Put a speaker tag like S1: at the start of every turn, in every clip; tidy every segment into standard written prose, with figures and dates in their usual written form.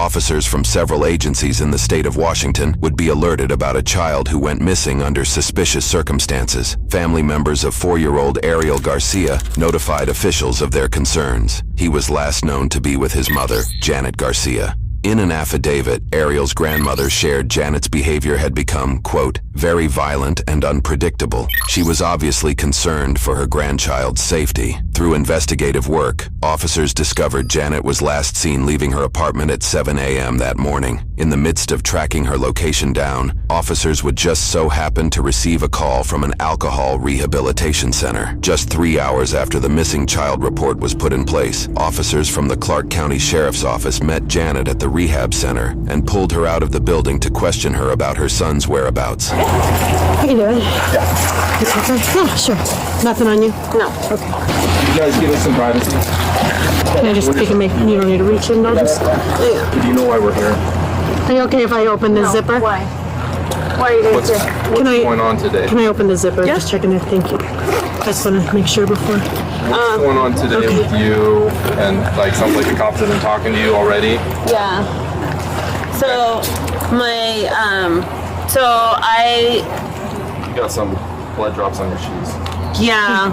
S1: officers from several agencies in the state of Washington would be alerted about a child who went missing under suspicious circumstances. Family members of 4-year-old Ariel Garcia notified officials of their concerns. He was last known to be with his mother, Janet Garcia. In an affidavit, Ariel's grandmother shared Janet's behavior had become, quote, very violent and unpredictable. She was obviously concerned for her grandchild's safety. Through investigative work, officers discovered Janet was last seen leaving her apartment at 7 a.m. that morning. In the midst of tracking her location down, officers would just so happen to receive a call from an alcohol rehabilitation center. Just 3 hours after the missing child report was put in place, officers from the Clark County Sheriff's Office met Janet at the rehab center and pulled her out of the building to question her about her son's whereabouts.
S2: How you doing? Yeah. It's okay? Yeah, sure. Nothing on you? No. Okay.
S3: You guys give us some privacy.
S2: Can I just take a make? You don't need to reach in, I'll just...
S3: Yeah. Do you know why we're here?
S2: Are you okay if I open the zipper?
S4: Why? Why are you guys here?
S3: What's going on today?
S2: Can I open the zipper? Yeah. Just checking it. Thank you. I just want to make sure before.
S3: What's going on today with you? And like, sounds like the cops have been talking to you already.
S4: Yeah. So
S3: You got some blood drops on your shoes.
S4: Yeah.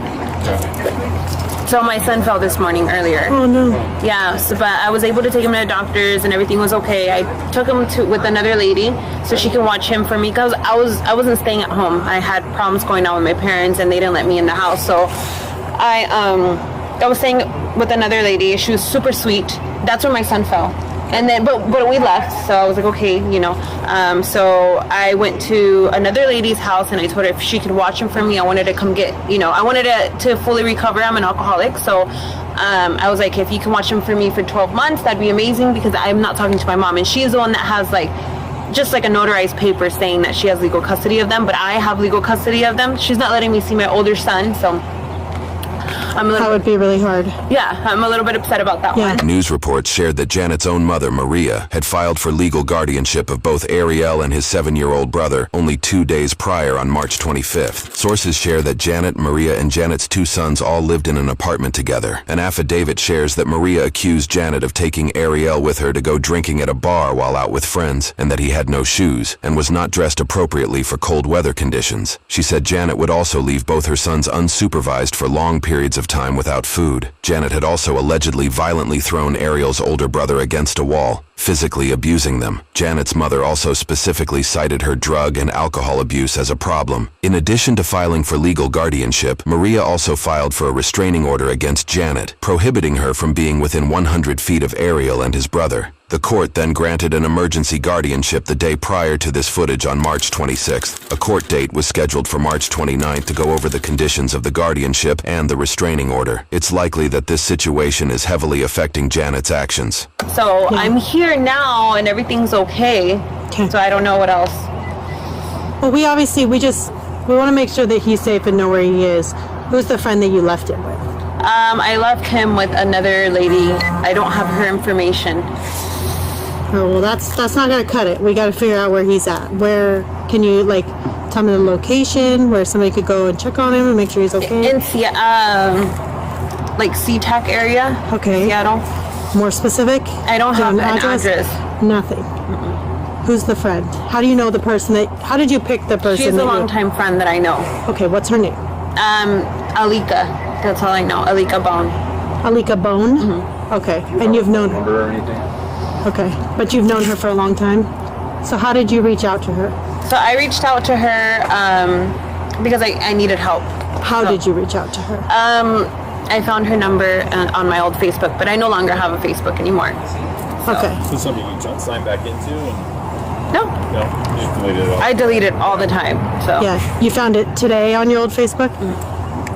S4: So my son fell this morning earlier.
S2: Oh no.
S4: Yeah, so, but I was able to take him to the doctors and everything was okay. I took him with another lady so she can watch him for me because I wasn't staying at home. I had problems going on with my parents and they didn't let me in the house. So I was staying with another lady. She was super sweet. That's where my son fell. And then, but we left, so I was like, okay, you know. So I went to another lady's house, and I told her if she could watch him for me. I wanted to come get, you know, I wanted to fully recover. I'm an alcoholic, so I was like, if you can watch him for me for 12 months, that'd be amazing, because I'm not talking to my mom, and she's the one that has just like a notarized paper saying that she has legal custody of them, but I have legal custody of them. She's not letting me see my older son, so...
S2: That would be really hard.
S4: Yeah, I'm a little bit upset about that one.
S1: News reports shared that Janet's own mother, Maria, had filed for legal guardianship of both Ariel and his 7-year-old brother only 2 days prior on March 25th. Sources share that Janet, Maria, and Janet's 2 sons all lived in an apartment together. An affidavit shares that Maria accused Janet of taking Ariel with her to go drinking at a bar while out with friends, and that he had no shoes and was not dressed appropriately for cold weather conditions. She said Janet would also leave both her sons unsupervised for long periods of time without food. Janet had also allegedly violently thrown Ariel's older brother against a wall, physically abusing them. Janet's mother also specifically cited her drug and alcohol abuse as a problem. In addition to filing for legal guardianship, Maria also filed for a restraining order against Janet, prohibiting her from being within 100 feet of Ariel and his brother. The court then granted an emergency guardianship the day prior to this footage on March 26th. A court date was scheduled for March 29th to go over the conditions of the guardianship and the restraining order. It's likely that this situation is heavily affecting Janet's actions.
S4: So I'm here now and everything's okay. So I don't know what else.
S2: Well, we want to make sure that he's safe and know where he is. Who's the friend that you left him with?
S4: I left him with another lady. I don't have her information.
S2: Oh, well, that's not gonna cut it. We got to figure out where he's at. Where can you tell me the location where somebody could go and check on him and make sure he's okay?
S4: In SeaTac area.
S2: Okay.
S4: Seattle.
S2: More specific?
S4: I don't have an address.
S2: Nothing. Who's the friend? How do you know the person how did you pick the person?
S4: She's a longtime friend that I know.
S2: Okay, what's her name?
S4: Alika. That's all I know. Alika Bone.
S2: Alika Bone? Mm-hmm. Okay. And you've known
S3: her or anything?
S2: Okay. But you've known her for a long time? So how did you reach out to her?
S4: So I reached out to her because I needed help.
S2: How did you reach out to her?
S4: I found her number on my old Facebook, but I no longer have a Facebook anymore. So.
S2: Okay.
S5: So something you sign back into?
S4: No.
S5: No? You just deleted it all?
S4: I delete it all the time. So.
S2: Yeah. You found it today on your old Facebook?
S4: Mm-hmm.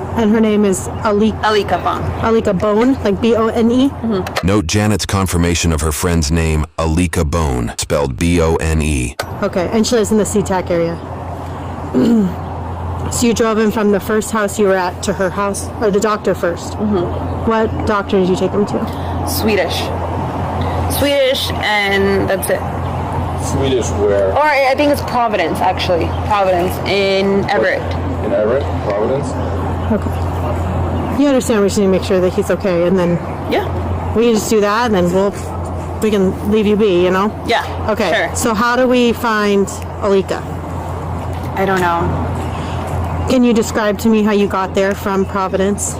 S2: And her name is
S4: Alika Bone.
S2: Alika Bone, like B-O-N-E?
S4: Mm-hmm.
S1: Note Janet's confirmation of her friend's name, Alika Bone, spelled B-O-N-E.
S2: Okay, and she lives in the SeaTac area. So you drove him from the first house you were at to her house, or the doctor first? Mm-hmm. What doctor did you take him to?
S4: Swedish, and that's it.
S3: Swedish where?
S4: Or I think it's Providence, actually. Providence in Everett.
S3: In Everett? Providence?
S2: Okay. You understand we should make sure that he's okay, and then...
S4: Yeah.
S2: We can just do that, and then we can leave you be, you know?
S4: Yeah.
S2: Okay.
S4: Sure.
S2: So how do we find Alika?
S4: I don't know.
S2: Can you describe to me how you got there from Providence?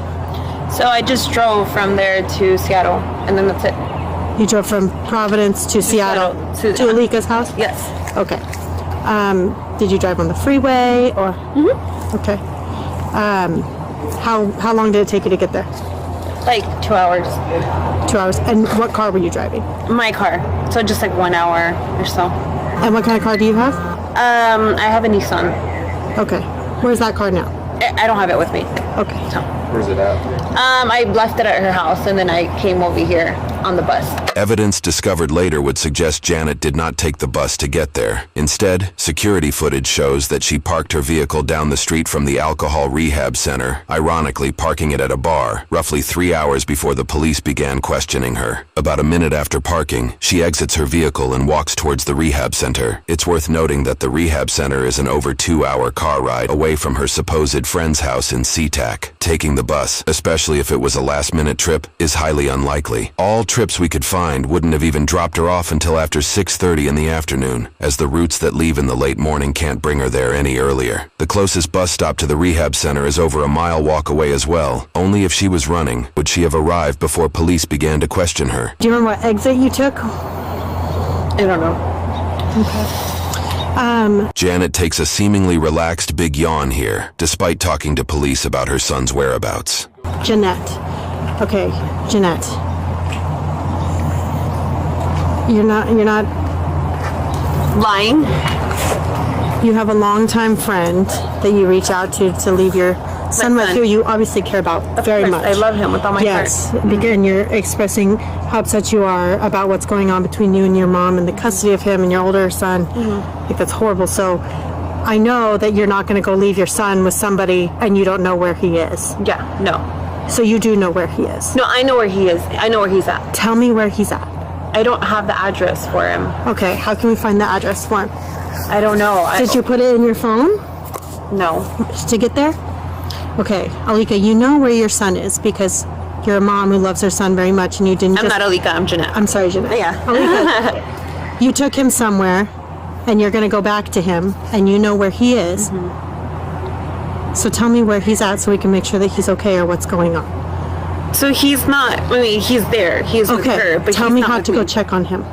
S4: So I just drove from there to Seattle, and then that's it.
S2: You drove from Providence to Seattle
S4: Seattle,
S2: to Alika's house?
S4: Yes.
S2: Okay. Did you drive on the freeway or? Mm-hmm. Okay. How long did it take you to get there?
S4: Like 2 hours.
S2: 2 hours. And what car were you driving?
S4: My car. So just like 1 hour or so.
S2: And what kind of car do you have?
S4: I have a Nissan.
S2: Okay. Where's that car now?
S4: I don't have it with me.
S2: Okay.
S4: So.
S3: Where's it at?
S4: I left it at her house, and then I came over here on the bus.
S1: Evidence discovered later would suggest Janet did not take the bus to get there. Instead, security footage shows that she parked her vehicle down the street from the alcohol rehab center, ironically parking it at a bar, roughly 3 hours before the police began questioning her. About a minute after parking, she exits her vehicle and walks towards the rehab center. It's worth noting that the rehab center is an over 2-hour car ride away from her supposed friend's house in SeaTac. Taking the bus, especially if it was a last-minute trip, is highly unlikely. All trips we could find wouldn't have even dropped her off until after 6:30 in the afternoon, as the routes that leave in the late morning can't bring her there any earlier. The closest bus stop to the rehab center is over a mile walk away as well. Only if she was running would she have arrived before police began to question her.
S2: Do you remember what exit you took?
S4: I don't know.
S1: Janet takes a seemingly relaxed big yawn here, despite talking to police about her son's whereabouts.
S2: Jeanette. Okay, Jeanette. You're not
S4: Lying.
S2: you have a longtime friend that you reach out to leave your son with,
S4: son.
S2: who you obviously care about very
S4: course,
S2: much.
S4: I love him with all my
S2: yes,
S4: heart.
S2: and you're expressing how upset you are about what's going on between you and your mom and the custody of him and your older son. I think that's horrible. So I know that you're not going to go leave your son with somebody and you don't know where he is.
S4: Yeah. No.
S2: So you do know where he is.
S4: No, I know where he is. I know where he's at.
S2: Tell me where he's at.
S4: I don't have the address for him.
S2: Okay, how can we find the address for him?
S4: I don't know.
S2: Did you put it in your phone
S4: No.
S2: to get there? Okay, Alika, you know where your son is because you're a mom who loves her son very much and you didn't
S4: I'm not Alika. I'm Jeanette.
S2: I'm sorry, Jeanette.
S4: Yeah.
S2: Alika, you took him somewhere and you're going to go back to him and you know where he is. So tell me where he's at so we can make sure that he's okay or what's going on.
S4: So he's not. I mean, he's there. He's with her.
S2: Okay,
S4: But
S2: tell
S4: he's
S2: me
S4: not
S2: how
S4: with
S2: to go
S4: me.
S2: check on him.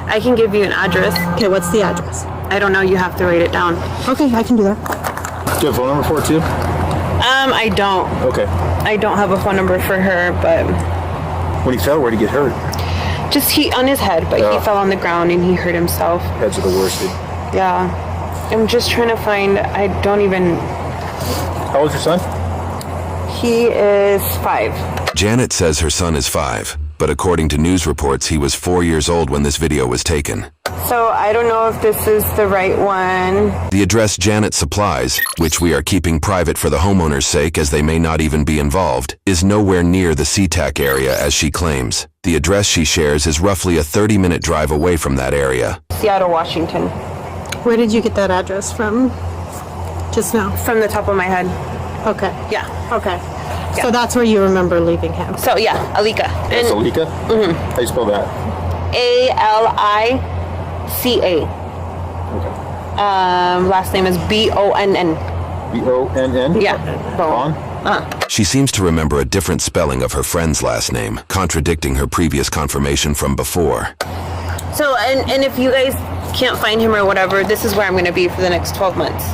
S4: I can give you an address.
S2: Okay, what's the address?
S4: I don't know. You have to write it down.
S2: Okay, I can do that.
S5: Do you have a phone number for it too?
S4: I don't.
S5: Okay.
S4: I don't have a phone number for her, but
S5: When he fell, where'd he get hurt?
S4: just he on his head. But
S5: Yeah.
S4: he fell on the ground and he hurt himself.
S5: Heads are the worst. Dude.
S4: Yeah. I'm just trying to find. I don't even.
S5: How old's your son?
S4: He is 5.
S1: Janet says her son is 5, but according to news reports, he was 4 years old when this video was taken.
S4: So I don't know if this is the right one.
S1: The address Janet supplies, which we are keeping private for the homeowner's sake as they may not even be involved, is nowhere near the SeaTac area as she claims. The address she shares is roughly a 30-minute drive away from that area.
S4: Seattle, Washington.
S2: Where did you get that address from just now?
S4: From the top of my head.
S2: Okay.
S4: Yeah.
S2: Okay. So that's where you remember leaving him.
S4: So yeah, Alika.
S5: That's
S4: And
S5: Alika? How do you spell that?
S4: Alica.
S5: Okay.
S4: Last name is Bonn.
S5: B-O-N-N?
S4: Yeah.
S5: Bon?
S1: She seems to remember a different spelling of her friend's last name, contradicting her previous confirmation from before.
S4: So and if you guys can't find him or whatever, this is where I'm going to be for the next 12 months.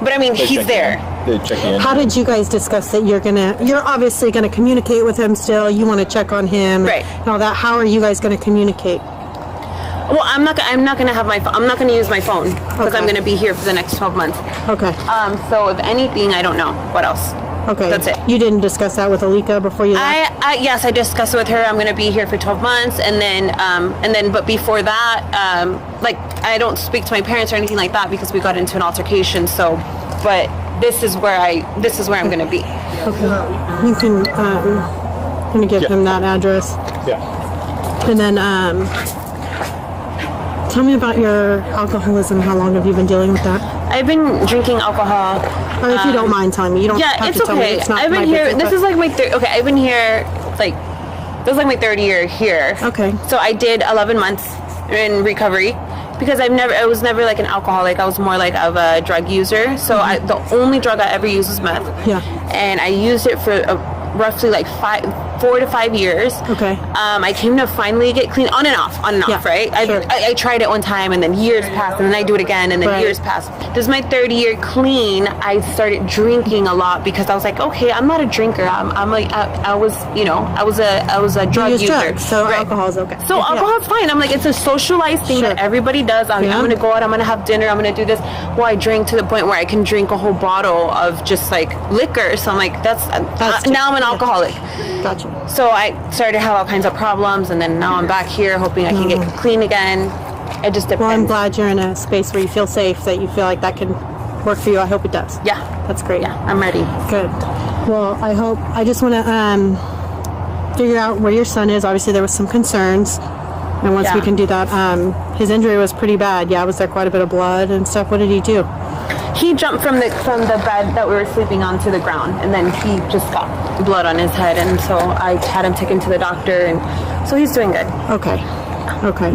S4: But I mean, he's there.
S5: They check in.
S2: How did you guys discuss that you're obviously gonna communicate with him still, you wanna check on him
S4: Right.
S2: and all that. How are you guys gonna communicate?
S4: Well, I'm not going to have my phone. I'm not going to use my phone because
S2: Okay.
S4: I'm going to be here for the next 12 months.
S2: Okay.
S4: So if anything, I don't know what else.
S2: Okay.
S4: That's it.
S2: You didn't discuss that with Alika before you left?
S4: Yes, I discussed it with her. I'm going to be here for 12 months, and then, but before that, like I don't speak to my parents or anything like that because we got into an altercation. So, but this is where I'm going to be.
S2: Okay. You can gonna give him that address.
S5: Yeah.
S2: And then tell me about your alcoholism. How long have you been dealing with that?
S4: I've been drinking alcohol.
S2: Or if you don't mind telling me, you don't
S4: Yeah,
S2: have
S4: it's
S2: to tell me.
S4: okay.
S2: It's not
S4: I've been
S2: my
S4: here.
S2: business,
S4: This
S2: but-
S4: is like my third. Okay, I've been here like That was like my third year here.
S2: Okay.
S4: So I did 11 months in recovery because I was never like an alcoholic. I was more like of a drug user. So the only drug I ever used was meth.
S2: Yeah.
S4: And I used it for roughly like 4 to 5 years.
S2: Okay.
S4: I came to finally get clean on and off,
S2: Yeah,
S4: right?
S2: sure.
S4: I tried it one time and then years passed and then I do it again and then
S2: Right.
S4: years passed. This is my third year clean. I started drinking a lot because I was like, okay, I'm not a drinker. I was a drug
S2: You use
S4: user.
S2: drugs, so
S4: Right.
S2: alcohol's okay.
S4: So
S2: Yeah.
S4: alcohol's fine. I'm like, it's a socialized thing
S2: Sure.
S4: that everybody does. I'm
S2: Yeah.
S4: going to go out, I'm going to have dinner, I'm going to do this. Well, I drink to the point where I can drink a whole bottle of just like liquor. So I'm like,
S2: That's
S4: now I'm an
S2: yeah.
S4: alcoholic.
S2: Gotcha.
S4: So I started to have all kinds of problems, and then now I'm back here hoping I can get clean again. It just depends.
S2: Well, I'm glad you're in a space where you feel safe, that you feel like that can work for you. I hope it does.
S4: Yeah.
S2: That's great.
S4: Yeah, I'm ready.
S2: Good. Well, I just want to figure out where your son is. Obviously, there was some concerns. And once we
S4: Yeah.
S2: can do that, his injury was pretty bad. Yeah, was there quite a bit of blood and stuff? What did he do?
S4: He jumped from the bed that we were sleeping on to the ground, and then he just got blood on his head, and so I had him taken to the doctor, and so he's doing good.
S2: Okay. Okay.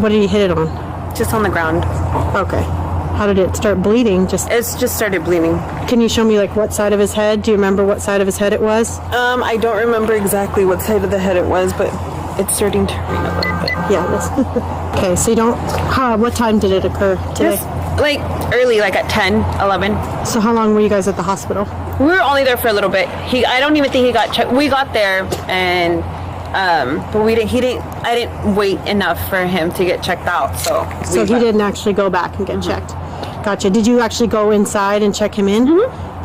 S2: What did he hit it on?
S4: Just on the ground.
S2: Okay. How did it start bleeding?
S4: It's just started bleeding.
S2: Can you show me like what side of his head? Do you remember what side of his head it was?
S4: I don't remember exactly what side of the head it was, but it's starting to ring a little bit.
S2: Yeah. Okay. So you don't. What time did it occur today?
S4: Just like early, like at 10, 11.
S2: So how long were you guys at the hospital?
S4: We were only there for a little bit. I don't even think he got checked. We got there and but I didn't wait enough for him to get checked out. So
S2: So he didn't actually go back and get checked. Gotcha. Did you actually go inside and check him in?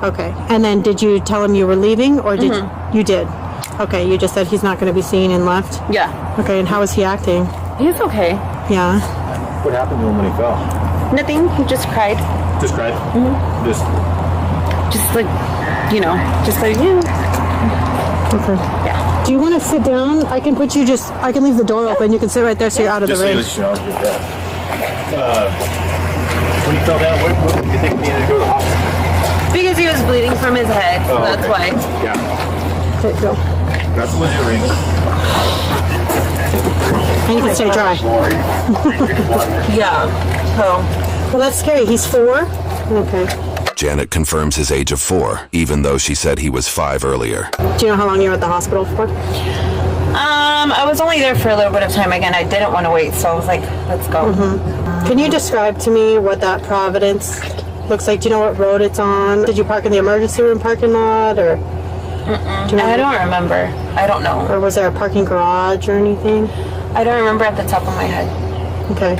S2: Okay. And then did you tell him you were leaving, or did you did? Okay. You just said he's not going to be seen and left.
S4: Yeah.
S2: Okay. And how is he acting?
S4: He's okay.
S2: Yeah.
S5: What happened to him when he fell?
S4: Nothing. He just cried.
S5: Just cried? Just
S4: Just like, just like,
S2: Okay.
S4: yeah.
S2: Do you want to sit down? I can leave the door open. You can sit right there so you're out of the
S5: so
S2: range.
S5: you know, when he fell down, what did you think he needed to go to the hospital?
S4: Because he was bleeding from his head. So that's
S5: okay.
S4: why.
S5: Yeah.
S2: Okay, go.
S5: That's a legit ring.
S2: And you can stay dry.
S4: Yeah. So.
S2: Well, that's scary. He's 4? Okay.
S1: Janet confirms his age of 4, even though she said he was 5 earlier.
S2: Do you know how long you were at the hospital for?
S4: I was only there for a little bit of time. Again, I didn't want to wait, so I was like, let's go.
S2: Can you describe to me what that Providence looks like? Do you know what road it's on? Did you park in the emergency room parking lot, or?
S4: I don't remember. I don't know.
S2: Or was there a parking garage or anything?
S4: I don't remember at the top of my head.
S2: Okay.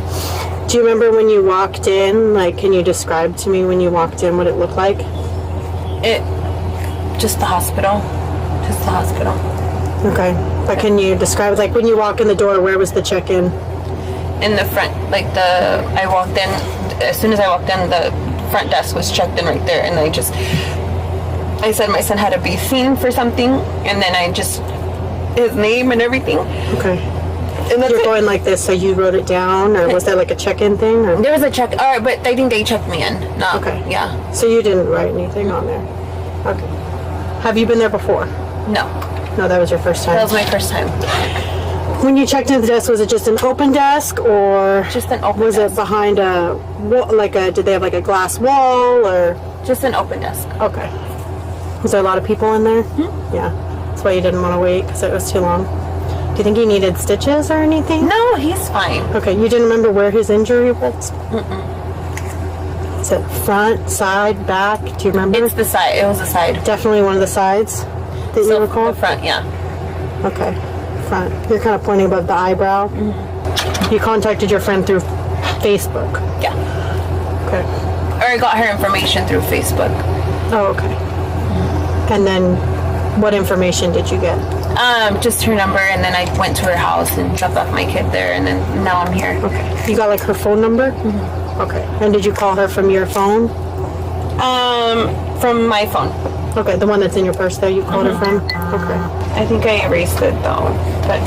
S2: Do you remember when you walked in? Like, can you describe to me when you walked in what it looked like?
S4: Just the hospital. Just the hospital.
S2: Okay. But can you describe, like, when you walk in the door, where was the check-in?
S4: In the front, I walked in, as soon as I walked in, the front desk was checked in right there, and I said my son had to be seen for something, and then his name and everything.
S2: Okay.
S4: And that's
S2: You're
S4: it.
S2: going like this, so you wrote it down, or was there like a check-in thing? Or?
S4: There was a check, all right, but I think they checked me in. No,
S2: Okay.
S4: Yeah.
S2: So you didn't write anything on there? Okay. Have you been there before?
S4: No,
S2: No, that was your first time.
S4: that was my first time.
S2: When you checked into the desk, was it just an open desk, or
S4: Just an open
S2: was
S4: desk.
S2: it behind a wall, did they have like a glass wall, or?
S4: Just an open desk.
S2: Okay. Was there a lot of people in there? Yeah. That's why you didn't want to wait, because it was too long. Do you think he needed stitches or anything?
S4: No, he's fine.
S2: Okay, you didn't remember where his injury was? Is it front, side, back? Do you remember?
S4: It's the side. It was the side.
S2: Definitely one of the sides that you recall?
S4: The front, yeah.
S2: Okay, front. You're kind of pointing above the eyebrow. You contacted your friend through Facebook.
S4: Yeah.
S2: Okay.
S4: Or I got her information through Facebook.
S2: Oh, okay. And then what information did you get?
S4: Just her number, and then I went to her house and dropped off my kid there, and then now I'm here.
S2: Okay. You got like her phone number? Okay. And did you call her from your phone?
S4: From my phone.
S2: Okay, the one that's in your purse there, you called her from? Okay.
S4: I think I erased it though, but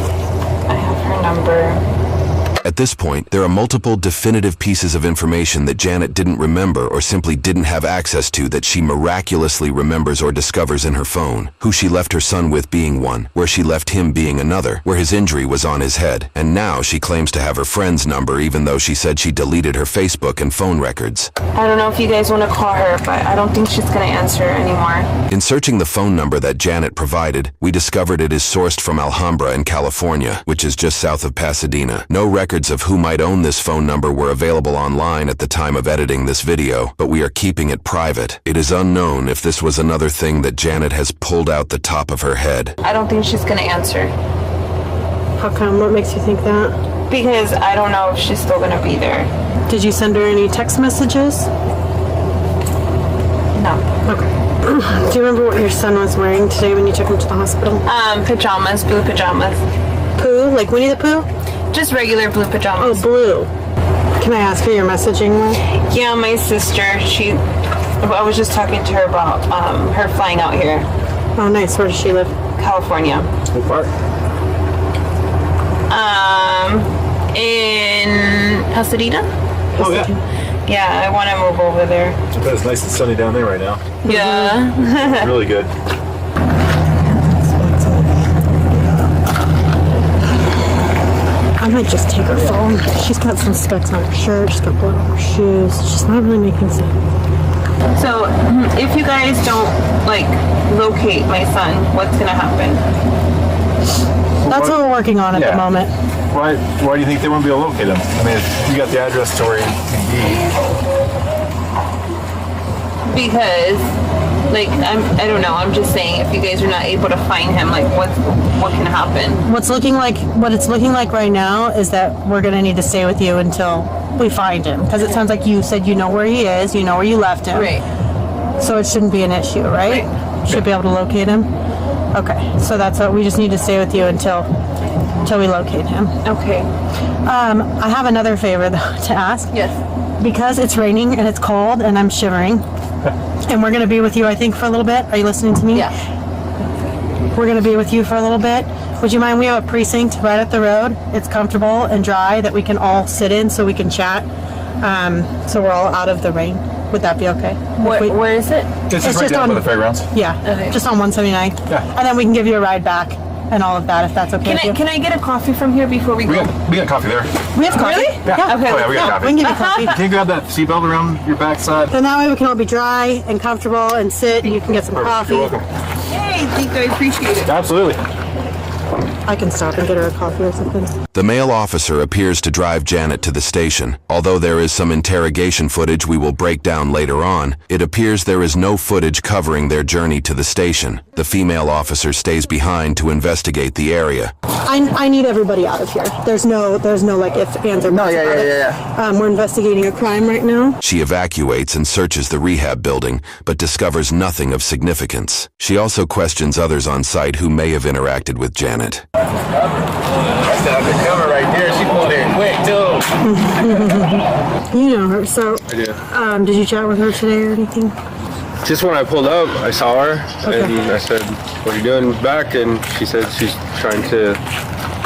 S4: I have her number.
S1: At this point, there are multiple definitive pieces of information that Janet didn't remember or simply didn't have access to that she miraculously remembers or discovers in her phone. Who she left her son with being one, where she left him being another, where his injury was on his head, and now she claims to have her friend's number even though she said she deleted her Facebook and phone records.
S4: I don't know if you guys want to call her, but I don't think she's going to answer anymore.
S1: In searching the phone number that Janet provided, we discovered it is sourced from Alhambra in California, which is just south of Pasadena. No records of who might own this phone number were available online at the time of editing this video, but we are keeping it private. It is unknown if this was another thing that Janet has pulled out the top of her head.
S4: I don't think she's going to answer.
S2: How come? What makes you think that?
S4: Because I don't know if she's still going to be there.
S2: Did you send her any text messages?
S4: No.
S2: Okay. Do you remember what your son was wearing today when you took him to the hospital?
S4: Pajamas, blue pajamas.
S2: Pooh? Like Winnie the Pooh?
S4: Just regular blue pajamas.
S2: Oh, blue. Can I ask who you're messaging with?
S4: Yeah, my sister. I was just talking to her about her flying out here.
S2: Oh, nice. Where does she live?
S4: California.
S5: What part?
S4: In Pasadena.
S5: Oh, yeah.
S4: Yeah, I want to move over there.
S5: I bet it's nice and sunny down there right now.
S4: Yeah.
S5: Really good.
S2: I might just take her phone. She's got some specks on her shirt. She's got blood on her shoes. She's not really making sense.
S4: So, if you guys don't locate my son, what's gonna happen?
S2: That's what we're working on at the moment.
S5: Why do you think they won't be able to locate him? I mean, if you got the address to where he can be.
S4: Because, I don't know. I'm just saying, if you guys are not able to find him, what can happen?
S2: What it's looking like right now is that we're gonna need to stay with you until we find him. Because it sounds like you said you know where he is, you know where you left him.
S4: Right.
S2: So it shouldn't be an issue, right? Should be able to locate him. Okay. So that's what we just need to stay with you until we locate him.
S4: Okay.
S2: I have another favor though to ask.
S4: Yes.
S2: Because it's raining and it's cold and I'm shivering, and we're going to be with you, I think, for a little bit. Are you listening to me?
S4: Yeah.
S2: We're going to be with you for a little bit. Would you mind? We have a precinct right up the road. It's comfortable and dry that we can all sit in so we can chat. So we're all out of the rain. Would that be okay?
S4: Where is it?
S5: It's right down by the fairgrounds.
S2: Yeah.
S4: Okay.
S2: Just on 179.
S5: Yeah.
S2: And then we can give you a ride back and all of that if that's okay with you.
S4: Can I get a coffee from here before we go?
S5: We got coffee there.
S2: We have coffee.
S4: Really?
S2: Yeah.
S4: Okay.
S5: Oh, yeah, we got coffee.
S2: We can give you coffee.
S5: Can you grab that seatbelt around your backside?
S2: Then that way we can all be dry and comfortable and sit and you can get some coffee.
S5: You're welcome.
S4: Hey, thank you. I appreciate it.
S5: Absolutely.
S2: I can stop and get her a coffee or something.
S1: The male officer appears to drive Janet to the station. Although there is some interrogation footage we will break down later on, it appears there is no footage covering their journey to the station. The female officer stays behind to investigate the area.
S2: I need everybody out of here. There's no like ifs, ands, or buts about it. We're investigating a crime right now.
S1: She evacuates and searches the rehab building, but discovers nothing of significance. She also questions others on site who may have interacted with Janet.
S6: That's the undercover right there. She pulled in quick too.
S2: You know her, so
S3: I do.
S2: did you chat with her today or anything?
S3: Just when I pulled up, I saw her,
S2: Okay.
S3: and I said, "What are you doing back?" And she said she's trying to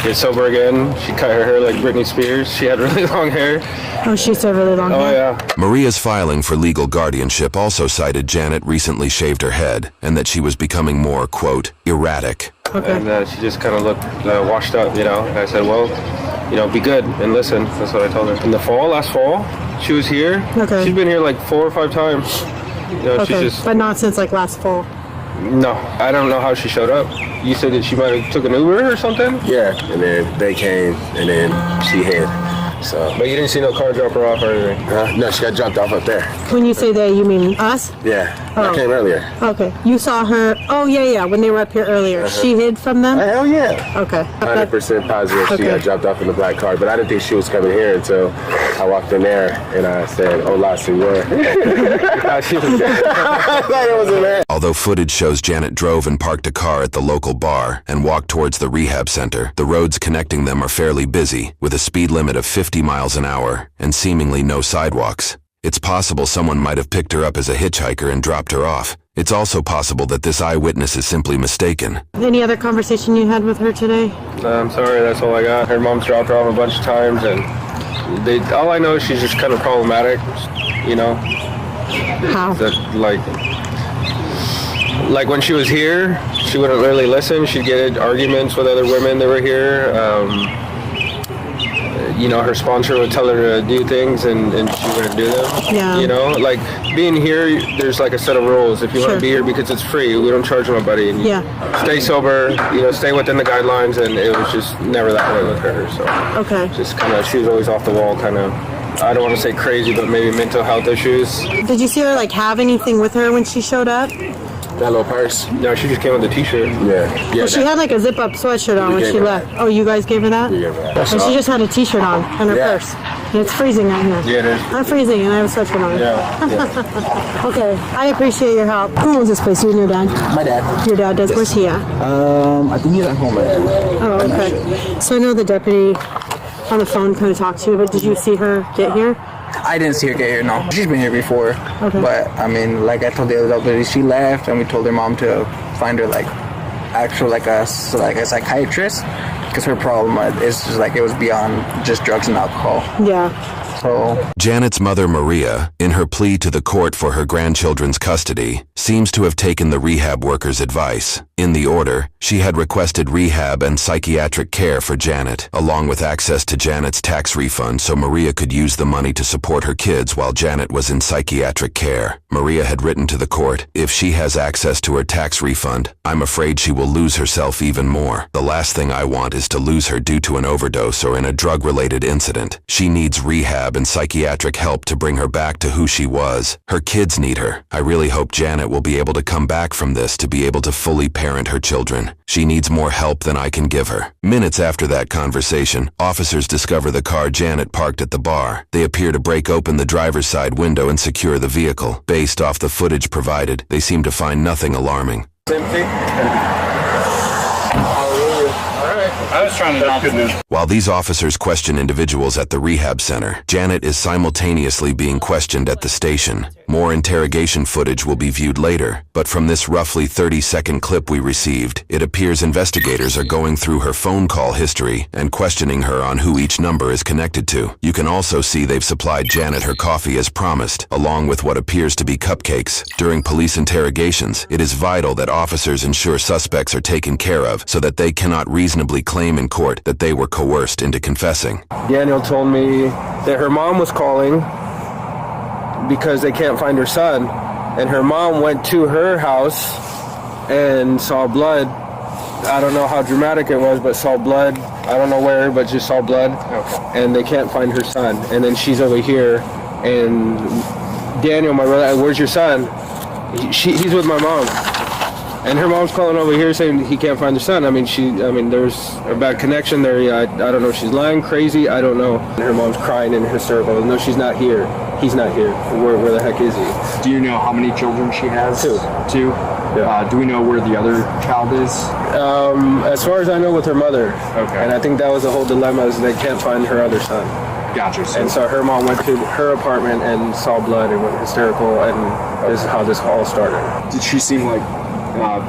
S3: get sober again. She cut her hair like Britney Spears. She had really long hair.
S2: Oh, she said really long
S3: Oh
S2: hair.
S3: yeah.
S1: Maria's filing for legal guardianship also cited Janet recently shaved her head and that she was becoming more, quote, erratic.
S2: Okay.
S3: And she just kind of looked washed up, And I said, well, be good and listen. That's what I told her. In the last fall, she was here.
S2: Okay.
S3: She's been here like 4 or 5 times. She
S2: Okay,
S3: just,
S2: but not since like last fall.
S3: no, I don't know how she showed up. You said that she might have took an Uber or something?
S6: Yeah, and then they came, and then she hid. So,
S3: But you didn't see no car drop her off or anything?
S6: no, she got dropped off up there.
S2: When you say they, you mean us?
S6: Yeah,
S2: Oh.
S6: I came earlier.
S2: Okay. You saw her. Oh yeah, when they were up here earlier. She hid from them.
S6: Hell yeah.
S2: Okay.
S6: 100% positive she
S2: Okay.
S6: got dropped off in the black car, but I didn't think she was coming here until I walked in there and I said, "Hola, señor." I thought it was a man.
S1: Although footage shows Janet drove and parked a car at the local bar and walked towards the rehab center, the roads connecting them are fairly busy, with a speed limit of 50 miles an hour and seemingly no sidewalks. It's possible someone might have picked her up as a hitchhiker and dropped her off. It's also possible that this eyewitness is simply mistaken.
S2: Any other conversation you had with her today?
S3: I'm sorry, that's all I got. Her mom's dropped her off a bunch of times, and all I know is she's just kind of problematic, you know?
S2: How?
S3: That, like when she was here, she wouldn't really listen. She'd get in arguments with other women that were here. You know, her sponsor would tell her to do things and she wouldn't do them.
S2: Yeah.
S3: You know, like being here, there's like a set of rules. If you want to be here because it's free, we don't charge nobody. And
S2: Yeah.
S3: stay sober, you know, stay within the guidelines, and it was just never that way with her. So
S2: Okay.
S3: just kind of, she was always off the wall, kind of, I don't want to say crazy, but maybe mental health issues.
S2: Did you see her like have anything with her when she showed up?
S6: That little purse.
S3: No, she just came with a t-shirt.
S6: Yeah.
S2: Well, she had like a zip-up sweatshirt on when
S6: gave
S2: she
S6: her
S2: left. Oh, you guys gave her that?
S6: Yeah, man.
S2: And she just had a t-shirt on and her purse. And it's freezing out here.
S3: Yeah, it is.
S2: I'm freezing and I have a sweatshirt on.
S3: Yeah.
S2: Okay, I appreciate your help. Who owns this place? You and your dad?
S7: My dad.
S2: Your dad does. Where's he at?
S7: I think he's at home right now.
S2: Oh, okay. So I know the deputy on the phone kind of talked to you, but did you see her get here?
S7: I didn't see her get here, no. She's been here before.
S2: Okay.
S7: But, I mean, like I told the other deputy, she left and we told her mom to find her, like, actual, like a psychiatrist. Because her problem is just, like, it was beyond just drugs and alcohol.
S2: Yeah.
S7: So
S1: Janet's mother, Maria, in her plea to the court for her grandchildren's custody, seems to have taken the rehab worker's advice. In the order, she had requested rehab and psychiatric care for Janet, along with access to Janet's tax refund so Maria could use the money to support her kids while Janet was in psychiatric care. Maria had written to the court, if she has access to her tax refund, I'm afraid she will lose herself even more. The last thing I want is to lose her due to an overdose or in a drug-related incident. She needs rehab and psychiatric help to bring her back to who she was. Her kids need her. I really hope Janet will be able to come back from this to be able to fully parent her children. She needs more help than I can give her. Minutes after that conversation, officers discover the car Janet parked at the bar. They appear to break open the driver's side window and secure the vehicle. Based off the footage provided, they seem to find nothing alarming.
S5: I was trying to not good news.
S1: While these officers question individuals at the rehab center, Janet is simultaneously being questioned at the station. More interrogation footage will be viewed later, but from this roughly 30-second clip we received, it appears investigators are going through her phone call history and questioning her on who each number is connected to. You can also see they've supplied Janet her coffee as promised, along with what appears to be cupcakes. During police interrogations, it is vital that officers ensure suspects are taken care of so that they cannot reasonably claim in court that they were coerced into confessing.
S3: Daniel told me that her mom was calling because they can't find her son, and her mom went to her house and saw blood. I don't know how dramatic it was, but saw blood. I don't know where, but just saw blood. Okay. And they can't find her son. And then she's over here, and Daniel, my brother, where's your son? He's with my mom. And her mom's calling over here saying he can't find her son. I mean, there's a bad connection there. I don't know if she's lying, crazy, I don't know. And her mom's crying and hysterical. No, she's not here. He's not here. Where the heck is he?
S8: Do you know how many children she has? Two.
S3: Yeah.
S8: Do we know where the other child is?
S3: As far as I know, with her mother.
S8: Okay.
S3: And I think that was the whole dilemma, is they can't find her other son.
S8: Gotcha.
S3: And so her mom went to her apartment and saw blood and went hysterical, and this is how this all started.
S8: Did she seem like,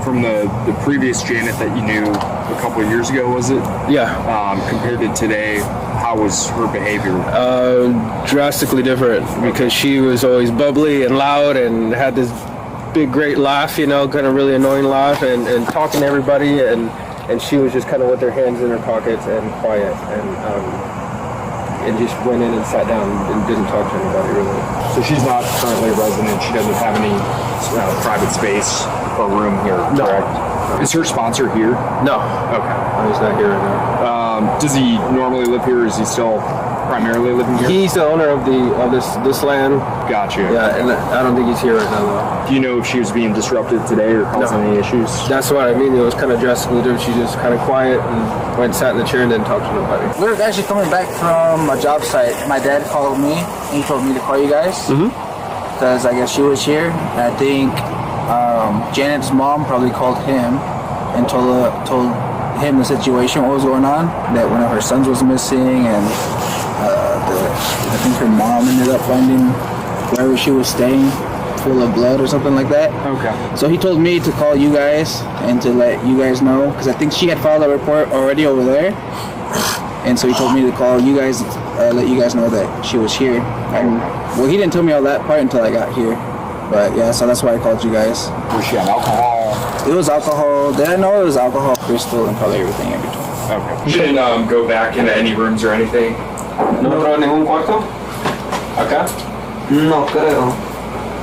S8: from the previous Janet that you knew a couple of years ago, was it?
S3: Yeah.
S8: Compared to today, how was her behavior?
S3: Drastically different, because she was always bubbly and loud and had this big, great laugh, you know, kind of really annoying laugh, and talking to everybody, and she was just kind of with her hands in her pockets and quiet, and just went in and sat down and didn't talk to anybody really.
S8: So she's not currently a resident. She doesn't have any private space or room here, correct?
S3: No.
S8: Is her sponsor here?
S3: No.
S8: Okay.
S3: He's not here right now.
S8: Does he normally live here, or is he still primarily living here?
S3: He's the owner of this land.
S8: Gotcha.
S3: Yeah, and I don't think he's here right now though.
S8: Do you know if she was being disrupted today or causing any issues?
S3: That's what I mean. It was kind of drastically different. She just kind of quiet and went, sat in the chair, and didn't talk to nobody.
S7: we were actually coming back from a job site. My dad called me and he told me to call you guys. Because I guess she was here. And I think Janet's mom probably called him and told him the situation, what was going on, that one of her sons was missing, and I think her mom ended up finding wherever she was staying, full of blood or something like that.
S3: Okay.
S7: So he told me to call you guys and to let you guys know, because I think she had filed a report already over there. And so he told me to call you guys, let you guys know that she was here. And well, he didn't tell me all that part until I got here. But yeah, so that's why I called you guys.
S8: Was she on alcohol?
S7: It was alcohol. Did I know it was alcohol, crystal, and probably everything in between.
S8: Okay. She didn't go back into any rooms or anything?
S3: ¿No entró a ningún cuarto? ¿Acá?
S9: No creo.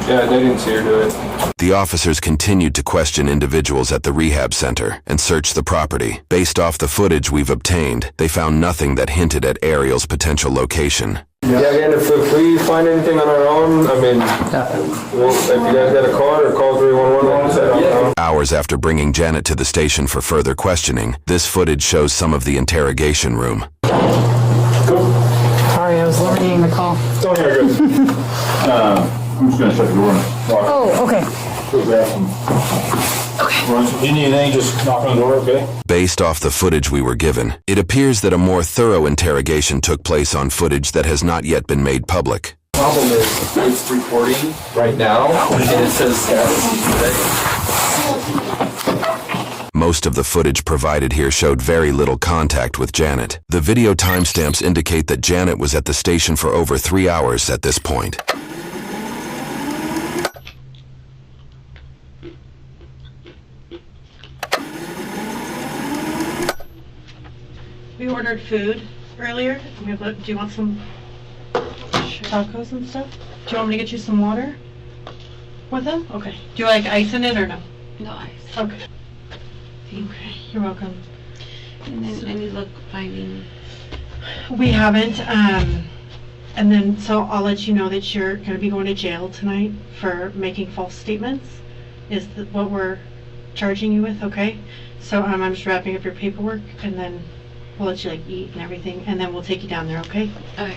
S3: Yeah, they didn't see her do it.
S1: The officers continued to question individuals at the rehab center and search the property. Based off the footage we've obtained, they found nothing that hinted at Ariel's potential location.
S3: Yeah, again, if we find anything on our own, I mean, if you guys got a car or call 311, like I said,
S1: Hours after bringing Janet to the station for further questioning, this footage shows some of the interrogation room.
S2: Sorry, I was learning the call.
S8: Oh, yeah, good. I'm just gonna shut the door and walk.
S2: Oh, okay.
S8: Go grab some. Okay. You need anything, just knock on the door, okay?
S1: Based off the footage we were given, it appears that a more thorough interrogation took place on footage that has not yet been made public.
S9: Problem is, it's recording right now, and it says status.
S1: Most of the footage provided here showed very little contact with Janet. The video timestamps indicate that Janet was at the station for over 3 hours at this point.
S2: We ordered food earlier. Do you want some tacos and stuff? Do you want me to get you some water with them? Okay. Do you like ice in it or no?
S4: No ice.
S2: Okay. Okay, you're welcome.
S4: And then any luck finding?
S2: We haven't. And then, so I'll let you know that you're going to be going to jail tonight for making false statements. Is what we're charging you with, okay? So I'm just wrapping up your paperwork, and then we'll let you like eat and everything, and then we'll take you down there, okay?
S4: Okay.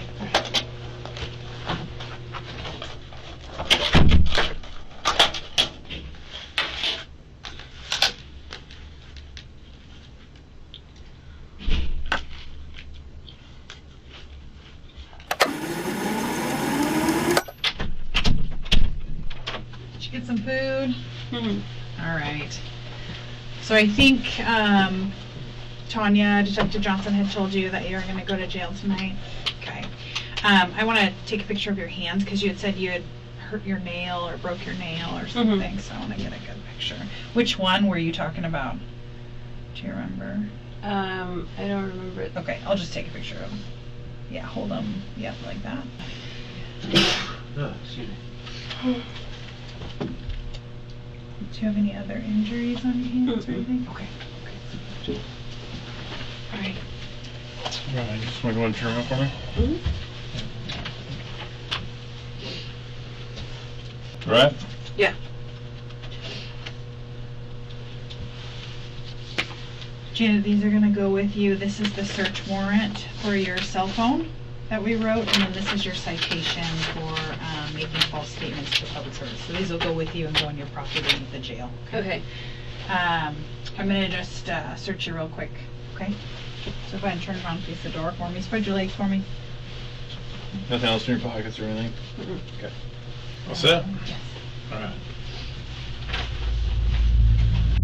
S10: Did you get some food?
S4: Mm-hmm.
S10: All right. So I think Tanya, Detective Johnson had told you that you're going to go to jail tonight. Okay. I want to take a picture of your hands because you had said you had hurt your nail or broke your nail or something. So I want to get a good picture. Which one were you talking about? Do you remember?
S4: I don't remember it.
S10: Okay, I'll just take a picture of them. Yeah, hold them. Yep, like that.
S5: Oh, excuse me.
S10: Do you have any other injuries on your hands or anything? Okay.
S4: All right.
S5: Right, just want to go and turn around for me? Right?
S10: Yeah. Janet, these are going to go with you. This is the search warrant for your cell phone that we wrote, and then this is your citation for making false statements to public service. So these will go with you and go in your property at the jail.
S4: Okay.
S10: I'm going to just search you real quick, okay? So go ahead and turn around, face the door for me. Spread your legs for me.
S5: Nothing else in your pockets or anything? Okay. All set?
S10: Yes.
S5: All right.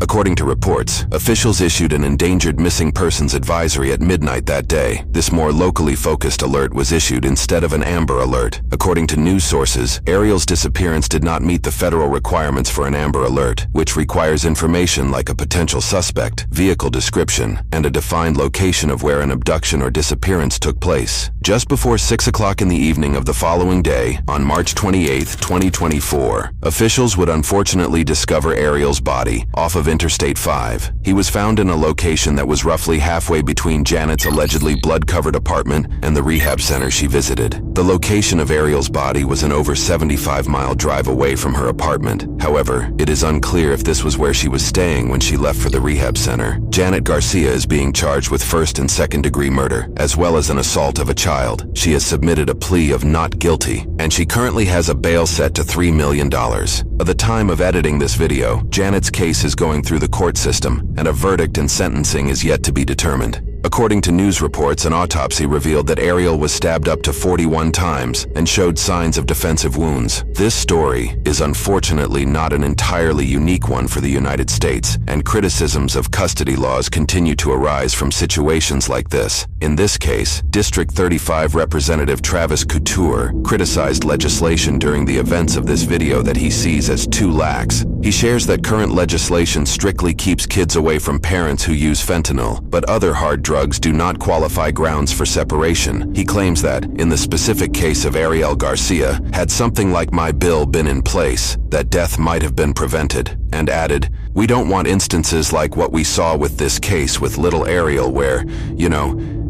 S1: According to reports, officials issued an endangered missing persons advisory at midnight that day. This more locally focused alert was issued instead of an Amber Alert. According to news sources, Ariel's disappearance did not meet the federal requirements for an Amber Alert, which requires information like a potential suspect, vehicle description, and a defined location of where an abduction or disappearance took place. Just before 6 o'clock in the evening of the following day, on March 28, 2024, officials would unfortunately discover Ariel's body off of Interstate 5. He was found in a location that was roughly halfway between Janet's allegedly blood-covered apartment and the rehab center she visited. The location of Ariel's body was an over 75-mile drive away from her apartment. However, it is unclear if this was where she was staying when she left for the rehab center. Janet Garcia is being charged with first and second-degree murder, as well as an assault of a child. She has submitted a plea of not guilty, and she currently has a bail set to $3 million. At the time of editing this video, Janet's case is going through the court system, and a verdict and sentencing is yet to be determined. According to news reports, an autopsy revealed that Ariel was stabbed up to 41 times and showed signs of defensive wounds. This story is unfortunately not an entirely unique one for the United States, and criticisms of custody laws continue to arise from situations like this. In this case, District 35 Representative Travis Couture criticized legislation during the events of this video that he sees as too lax. He shares that current legislation strictly keeps kids away from parents who use fentanyl, but other hard drugs do not qualify grounds for separation. He claims that, in the specific case of Ariel Garcia, had something like my bill been in place, that death might have been prevented, and added, "We don't want instances like what we saw with this case with little Ariel where,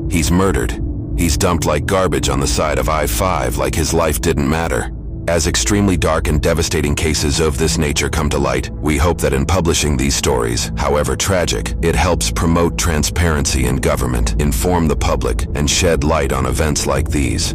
S1: he's murdered. He's dumped like garbage on the side of I-5 like his life didn't matter." As extremely dark and devastating cases of this nature come to light, we hope that in publishing these stories, however tragic, it helps promote transparency in government, inform the public, and shed light on events like these.